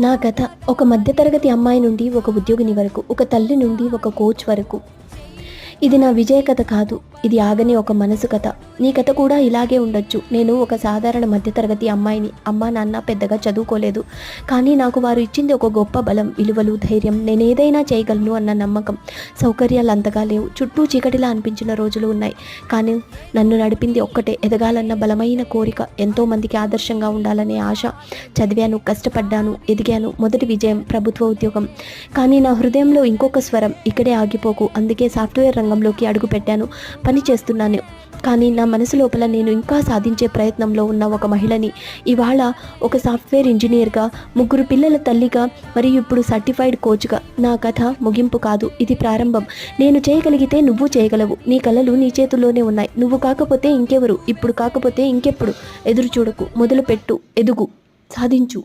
నా కథ ఒక మధ్యతరగతి అమ్మాయి నుండి ఒక ఉద్యోగిని వరకు, ఒక తల్లి నుండి ఒక కోచ్ వరకు. ఇది నా విజయ కథ కాదు, ఇది ఆగని ఒక మనసు కథ. నీ కథ కూడా ఇలాగే ఉండొచ్చు. నేను ఒక సాధారణ మధ్యతరగతి అమ్మాయిని. అమ్మా నాన్న పెద్దగా చదువుకోలేదు, కానీ నాకు వారు ఇచ్చింది ఒక గొప్ప బలం, విలువలు, ధైర్యం. నేను ఏదైనా చేయగలను అన్న నమ్మకం. సౌకర్యాలు అంతగా లేవు, చుట్టూ చీకటిలా అనిపించిన రోజులు ఉన్నాయి. కానీ నన్ను నడిపింది ఒక్కటే, ఎదగాలన్న బలమైన కోరిక, ఎంతోమందికి ఆదర్శంగా ఉండాలనే ఆశ. చదివాను, కష్టపడ్డాను, ఎదిగాను. మొదటి విజయం ప్రభుత్వ ఉద్యోగం. కానీ నా హృదయంలో ఇంకొక స్వరం, ఇక్కడే ఆగిపోకు. అందుకే సాఫ్ట్వేర్ రంగంలోకి అడుగుపెట్టాను. పని చేస్తున్నాను, కానీ నా మనసు లోపల నేను ఇంకా సాధించే ప్రయత్నంలో ఉన్న ఒక మహిళని. ఇవాళ ఒక సాఫ్ట్వేర్ ఇంజనీర్గా, 3 పిల్లల తల్లిగా, మరియు ఇప్పుడు సర్టిఫైడ్ కోచ్గా. నా కథ ముగింపు కాదు, ఇది ప్రారంభం. నేను చేయగలిగితే నువ్వు చేయగలవు. నీ కలలు నీ చేతుల్లోనే ఉన్నాయి. నువ్వు కాకపోతే ఇంకెవరు? ఇప్పుడు కాకపోతే ఇంకెప్పుడు? ఎదురు చూడకు, మొదలుపెట్టు, ఎదుగు, సాధించు.